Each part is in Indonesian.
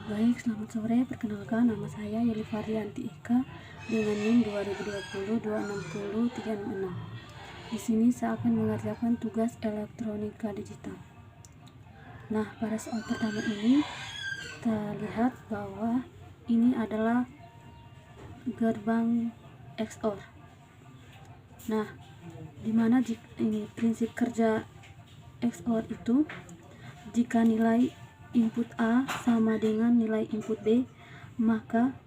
Baik, selamat sore. Perkenalkan, nama saya Yuli Faryanti Ika dengan NIM 2020-260-366. Di sini saya akan mengerjakan tugas elektronika digital. Nah, pada soal pertama ini kita lihat bahwa ini adalah gerbang XOR. Nah, dimana ini prinsip kerja XOR itu, jika nilai input A sama dengan nilai input B, maka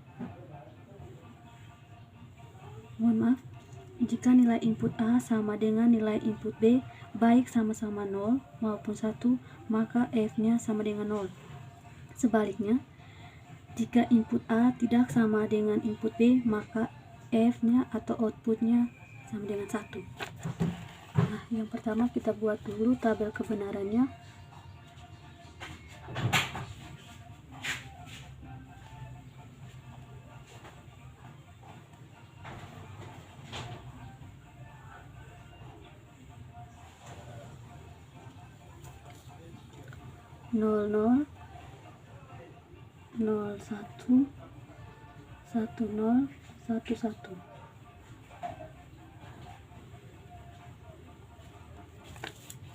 jika nilai input A sama dengan nilai input B baik sama-sama 0 maupun 1, maka F-nya sama dengan 0. Sebaliknya, jika input A tidak sama dengan input B, maka F-nya atau outputnya sama dengan 1. Nah, yang pertama kita buat dulu tabel kebenarannya. Nol nol 01 10 11.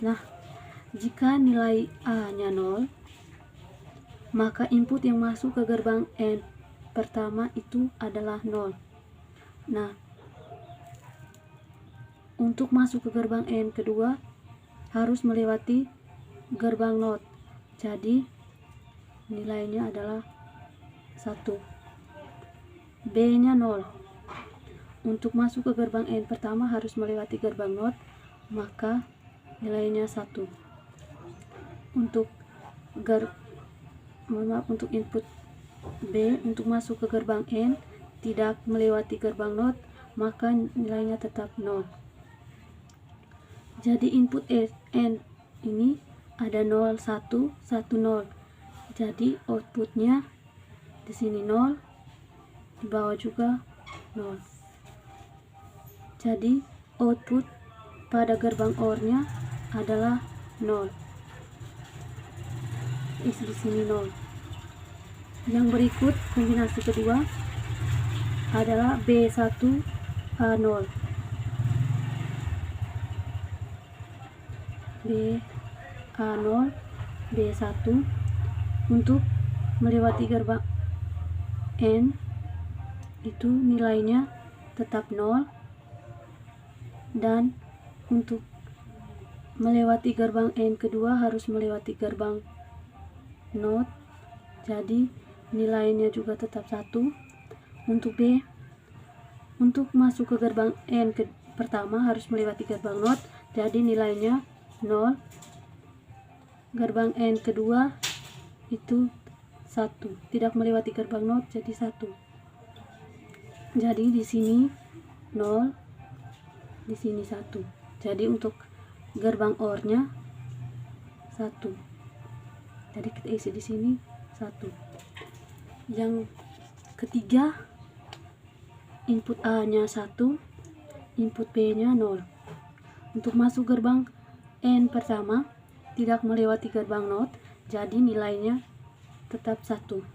Nah, jika nilai A-nya 0, maka input yang masuk ke gerbang N pertama itu adalah 0. Nah, untuk masuk ke gerbang N kedua harus melewati gerbang NOT. Jadi nilainya adalah 1. B-nya 0. Untuk masuk ke gerbang N pertama harus melewati gerbang NOT, maka nilainya 1. Untuk input B untuk masuk ke gerbang N tidak melewati gerbang NOT, maka nilainya tetap 0. Jadi input N ini ada 0 1 1 0. Jadi outputnya di sini 0, di bawah juga 0. Jadi output pada gerbang OR-nya adalah 0. Isi di sini 0. Yang berikut kombinasi kedua adalah B1 A0. B A0 B1 untuk melewati gerbang N itu nilainya tetap 0, dan untuk melewati gerbang N kedua harus melewati gerbang NOT, jadi nilainya juga tetap 1. Untuk B, untuk masuk ke gerbang N pertama harus melewati gerbang NOT, jadi nilainya 0. Gerbang N kedua itu 1, tidak melewati gerbang NOT, jadi 1. Jadi di sini 0, di sini 1. Jadi untuk gerbang OR-nya 1. Jadi kita isi di sini 1. Yang ketiga, input A-nya 1, input B-nya 0. Untuk masuk gerbang N pertama tidak melewati gerbang NOT, jadi nilainya tetap 1.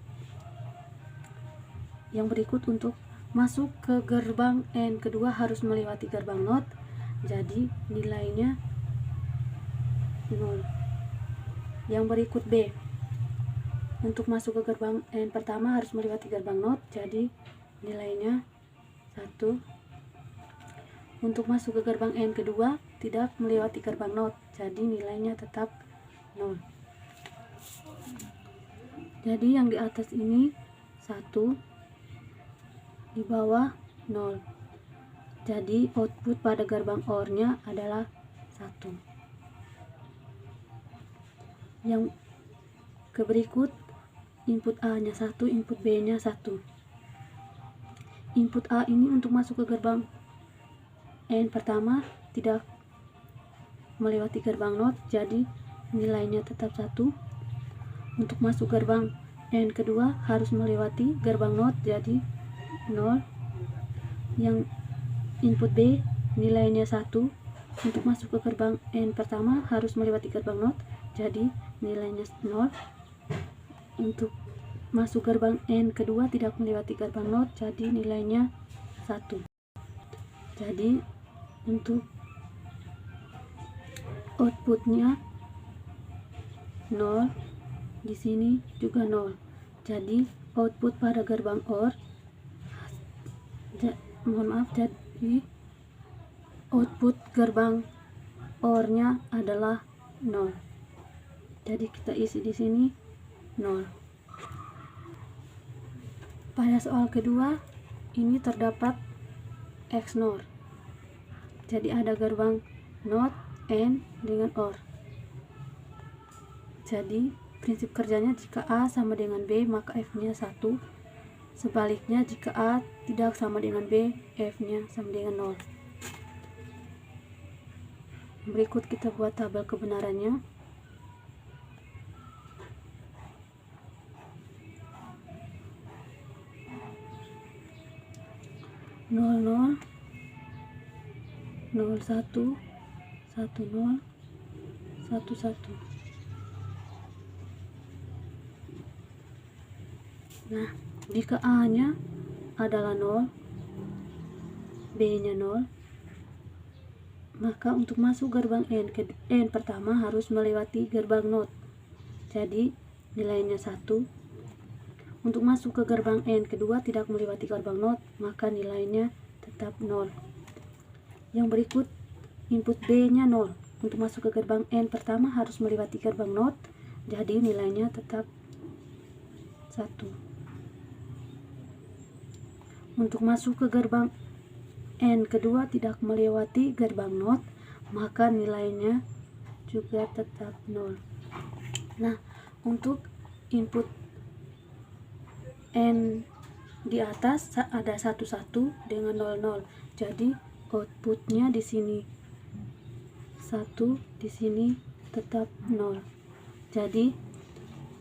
Yang berikut untuk masuk ke gerbang N kedua harus melewati gerbang NOT, jadi nilainya 0. Yang berikut B, untuk masuk ke gerbang N pertama harus melewati gerbang NOT, jadi nilainya 1. Untuk masuk ke gerbang N kedua tidak melewati gerbang NOT, jadi nilainya tetap 0. Jadi yang di atas ini 1, di bawah 0. Jadi output pada gerbang OR-nya adalah 1. Yang berikut input A-nya 1, input B-nya 1. Input A ini untuk masuk ke gerbang N pertama tidak melewati gerbang NOT, jadi nilainya tetap 1. Untuk masuk gerbang N kedua harus melewati gerbang NOT, jadi 0. Yang input B nilainya 1. Untuk masuk ke gerbang N pertama harus melewati gerbang NOT, jadi nilainya 0. Untuk masuk gerbang N kedua tidak melewati gerbang NOT, jadi nilainya 1. Jadi untuk outputnya 0, di sini juga 0. Jadi output pada gerbang OR, jadi output gerbang OR-nya adalah 0. Jadi kita isi di sini 0. Pada soal kedua ini terdapat XNOR. Jadi ada gerbang NOT, AND dengan OR. Jadi prinsip kerjanya jika A sama dengan B maka F-nya 1. Sebaliknya jika A tidak sama dengan B, F-nya sama dengan 0. Berikut kita buat tabel kebenarannya. Nol nol 01 10 11. Nah, jika A-nya adalah 0, B-nya 0, maka untuk masuk gerbang N pertama harus melewati gerbang NOT. Jadi nilainya 1. Untuk masuk ke gerbang N kedua tidak melewati gerbang NOT, maka nilainya tetap 0. Yang berikut input B-nya 0. Untuk masuk ke gerbang N pertama harus melewati gerbang NOT, jadi nilainya tetap 1. Untuk masuk ke gerbang N kedua tidak melewati gerbang NOT, maka nilainya juga tetap 0. Nah, untuk input N di atas ada 11 dengan 00. Jadi outputnya di sini 1, di sini tetap 0. Jadi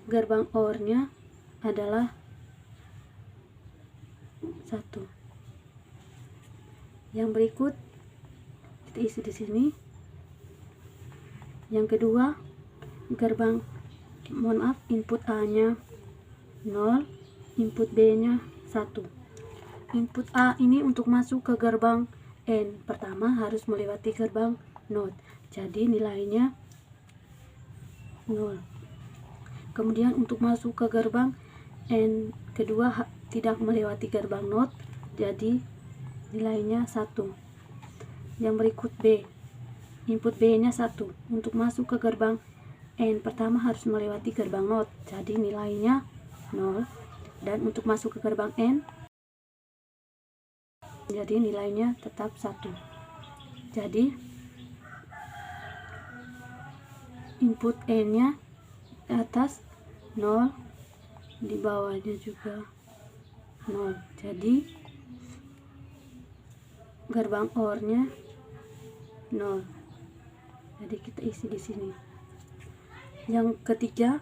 gerbang OR-nya adalah 1. Yang berikut kita isi di sini. Yang kedua, input A-nya 0, input B-nya 1. Input A ini untuk masuk ke gerbang N pertama harus melewati gerbang NOT. Jadi nilainya 0. Kemudian untuk masuk ke gerbang N kedua tidak melewati gerbang NOT, jadi nilainya 1. Yang berikut B. Input B-nya 1. Untuk masuk ke gerbang N pertama harus melewati gerbang NOT, jadi nilainya 0. Dan untuk masuk ke gerbang N, jadi nilainya tetap 1. Jadi input N-nya di atas 0, di bawahnya juga 0. Jadi gerbang OR-nya 0. Jadi kita isi di sini. Yang ketiga,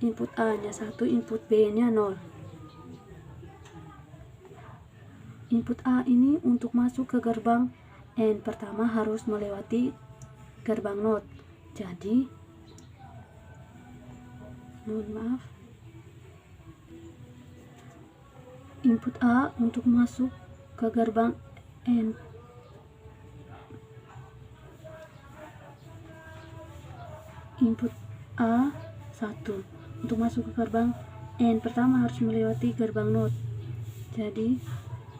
input A-nya 1, input B-nya 0. Input A ini untuk masuk ke gerbang N pertama harus melewati gerbang NOT. Jadi input A untuk masuk ke gerbang N input A 1. Untuk masuk ke gerbang N pertama harus melewati gerbang NOT. Jadi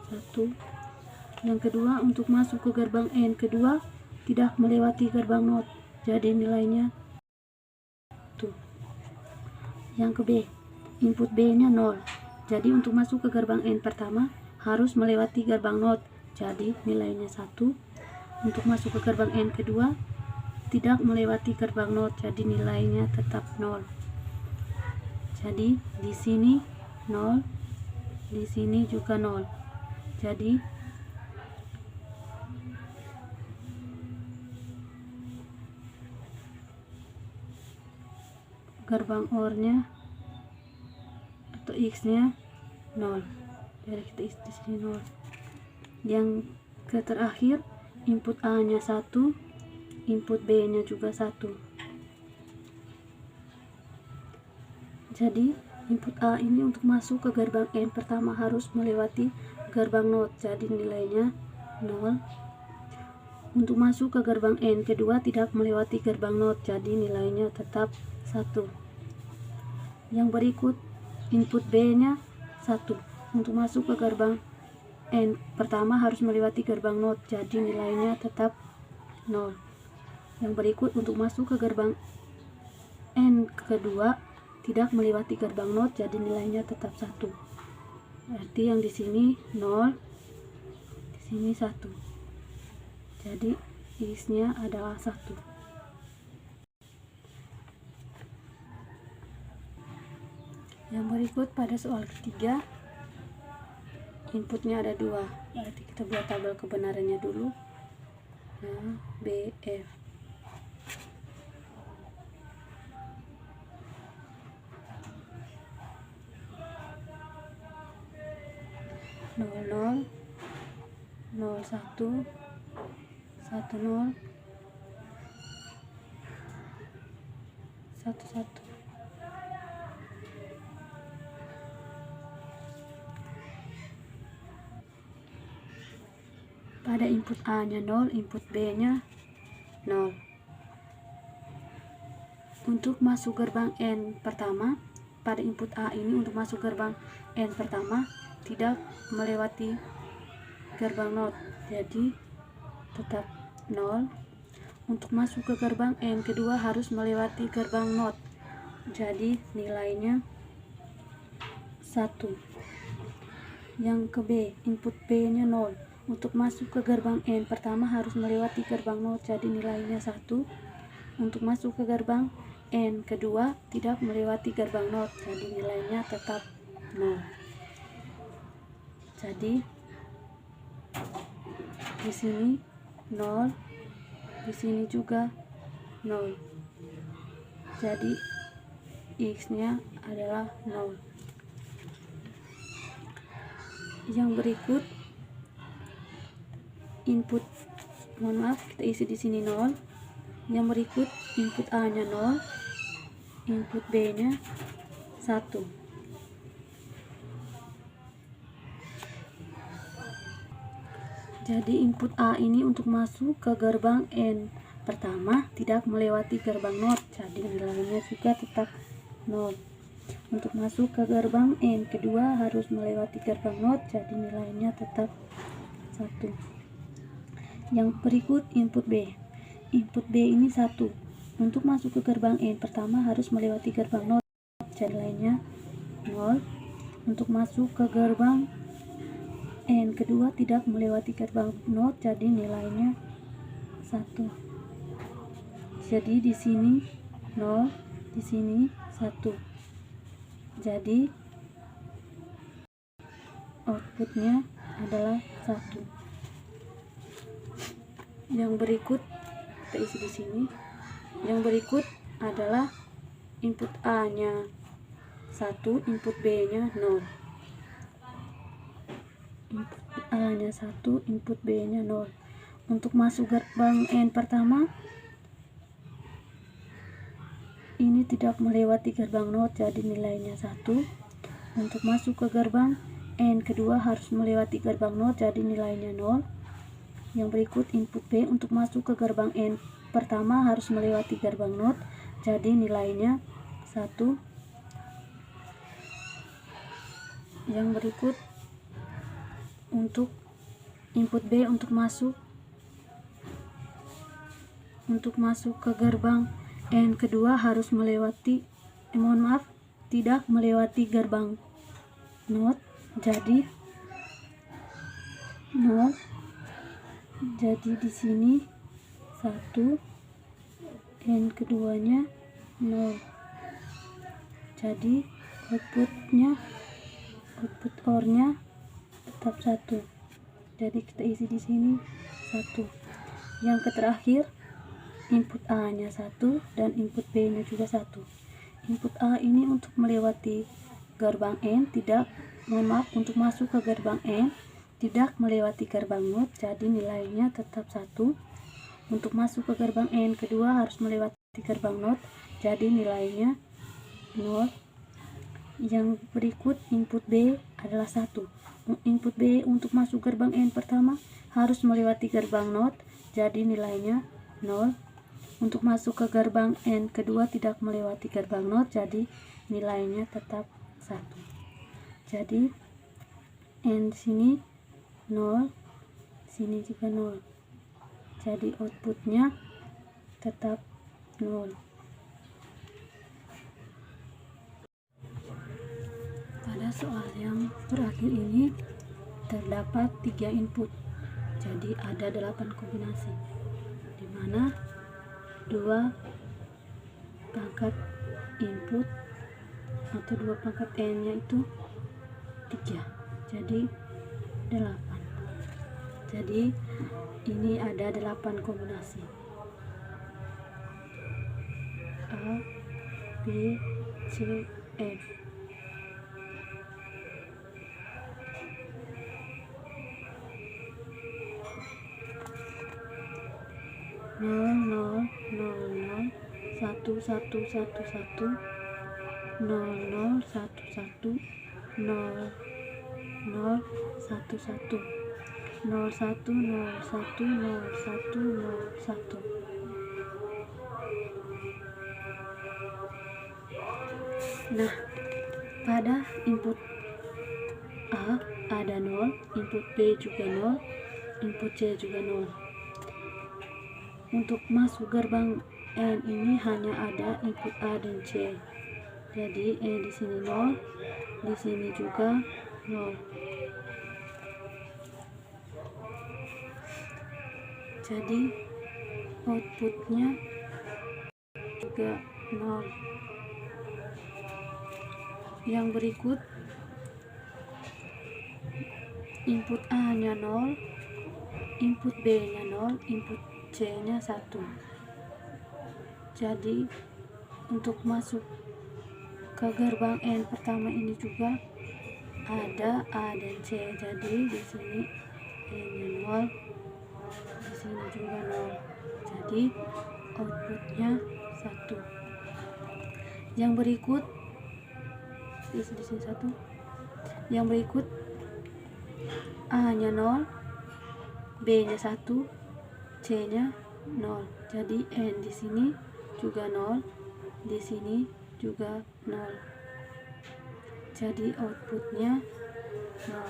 1. Yang kedua, untuk masuk ke gerbang N kedua tidak melewati gerbang NOT, jadi nilainya 1. Yang ke B, input B-nya 0. Jadi untuk masuk ke gerbang N pertama harus melewati gerbang NOT, jadi nilainya 1. Untuk masuk ke gerbang N kedua tidak melewati gerbang NOT, jadi nilainya tetap 0. Jadi di sini 0, di sini juga 0. Jadi gerbang OR-nya atau X-nya 0. Jadi kita isi di sini 0. Yang terakhir, input A-nya 1, input B-nya juga 1. Jadi Input A ini untuk masuk ke gerbang N pertama harus melewati gerbang NOT, jadi nilainya 0. Untuk masuk ke gerbang N kedua tidak melewati gerbang NOT, jadi nilainya tetap 1. Yang berikut input B nya 1. Untuk masuk ke gerbang N pertama harus melewati gerbang NOT, jadi nilainya tetap 0. Yang berikut untuk masuk ke gerbang N kedua tidak melewati gerbang NOT, jadi nilainya tetap 1. Berarti yang di sini 0, di sini 1. Jadi X-nya adalah 1. Yang berikut pada soal ketiga, inputnya ada 2. Berarti kita buat tabel kebenarannya dulu. A, B, F. Nol, 1, 1, 0, 1, 1. Pada input A nya 0, input B nya 0. Untuk masuk gerbang N pertama, pada input A ini untuk masuk gerbang N pertama tidak melewati gerbang NOT, jadi tetap 0. Untuk masuk ke gerbang N kedua harus melewati gerbang NOT, jadi nilainya 1. Yang ke B, input B nya 0. Untuk masuk ke gerbang N pertama harus melewati gerbang NOT, jadi nilainya 1. Untuk masuk ke gerbang N kedua tidak melewati gerbang NOT, jadi nilainya tetap 0. Jadi di sini 0, di sini juga 0. Jadi X-nya adalah 0. Yang berikut input, kita isi di sini 0. Yang berikut input A nya 0, input B nya 1. Jadi input A ini untuk masuk ke gerbang N pertama tidak melewati gerbang NOT, jadi nilainya juga tetap 0. Untuk masuk ke gerbang N kedua harus melewati gerbang NOT, jadi nilainya tetap 1. Yang berikut input B. Input B ini 1. Untuk masuk ke gerbang N pertama harus melewati gerbang NOT, jadi nilainya 0. Untuk masuk ke gerbang N kedua tidak melewati gerbang NOT, jadi nilainya 1. Jadi di sini 0, di sini 1. Jadi outputnya adalah 1. Yang berikut kita isi di sini. Yang berikut adalah input A nya 1, input B nya 0. Input A nya 1, input B nya 0. Untuk masuk gerbang N pertama ini tidak melewati gerbang NOT, jadi nilainya 1. Untuk masuk ke gerbang N kedua harus melewati gerbang NOT, jadi nilainya 0. Yang berikut input B untuk masuk ke gerbang N pertama harus melewati gerbang NOT, jadi nilainya 1. Yang berikut untuk input B untuk masuk ke gerbang N kedua harus melewati tidak melewati gerbang NOT, jadi 0. Jadi di sini 1, N keduanya 0. Jadi output OR-nya tetap 1. Jadi kita isi di sini 1. Yang terakhir input A nya 1 dan input B nya juga 1. Input A ini untuk melewati gerbang N untuk masuk ke gerbang N tidak melewati gerbang NOT, jadi nilainya tetap 1. Untuk masuk ke gerbang N kedua harus melewati gerbang NOT, jadi nilainya 0. Yang berikut input B adalah 1. Input B untuk masuk gerbang N pertama harus melewati gerbang NOT, jadi nilainya 0. Untuk masuk ke gerbang N kedua tidak melewati gerbang NOT, jadi nilainya tetap 1. Jadi N sini 0, sini juga 0. Jadi outputnya tetap 0. Pada soal yang terakhir ini terdapat 3 input, jadi ada 8 kombinasi, di mana 2 pangkat input atau 2 pangkat N nya itu 3, jadi 8. Jadi ini ada 8 kombinasi A, B, C, F. Nol, nol, nol, nol, 1, 1, 1, 1, 0, 0, 1, 1, 0, 0, 1, 1, 0, 1, 0, 1, 0, 1, 0, 1. Nah, pada input A ada 0, input B juga 0, input C juga 0. Untuk masuk gerbang N ini hanya ada input A dan C. Jadi N di sini 0, di sini juga 0. Jadi outputnya juga 0. Yang berikut input A nya 0, input B nya 0, input C nya 1. Jadi untuk masuk ke gerbang N pertama ini juga ada A dan C. Jadi di sini N nya 0, di sini juga 0. Jadi outputnya 1. Yang berikut di sini 1. Yang berikut A nya 0, B nya 1, C nya 0. Jadi N di sini juga 0, di sini juga 0. Jadi outputnya 0.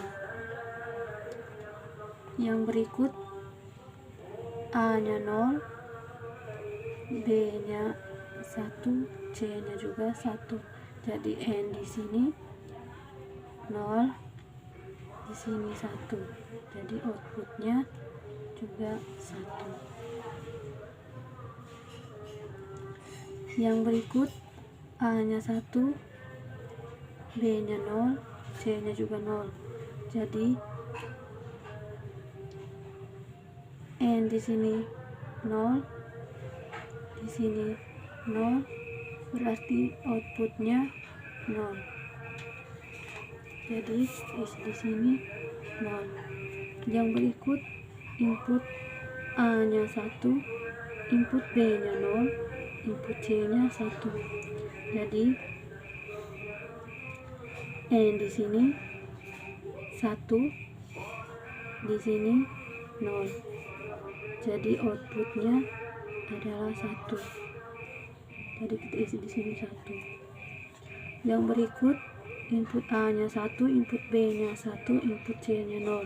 Yang berikut A nya 0, B nya 1, C nya juga 1. Jadi N di sini 0, di sini 1. Jadi outputnya juga 1. Yang berikut A nya 1, B nya 0, C nya juga 0. Jadi N di sini 0, di sini 0, berarti outputnya 0. Jadi di sini 0. Yang berikut input A nya 1, input B nya 0, input C nya 1. Jadi N di sini 1, di sini 0. Jadi outputnya adalah 1. Jadi kita isi di sini 1. Yang berikut input A nya 1, input B nya 1, input C nya 0.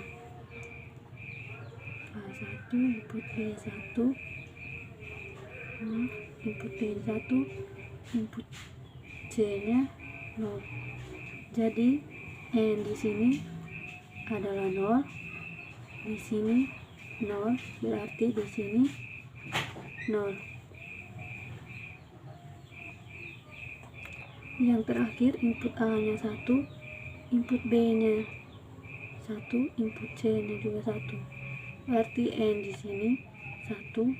A1, input B 1, input B 1, input C nya 0. Jadi N di sini adalah 0, di sini 0, berarti di sini 0. Yang terakhir input A nya 1, input B nya 1, input C nya juga 1. Berarti N di sini 1,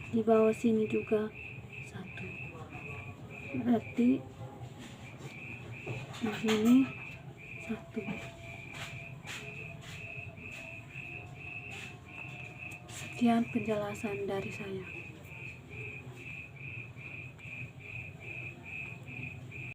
di bawah sini juga 1. Berarti di sini 1. Sekian penjelasan dari saya.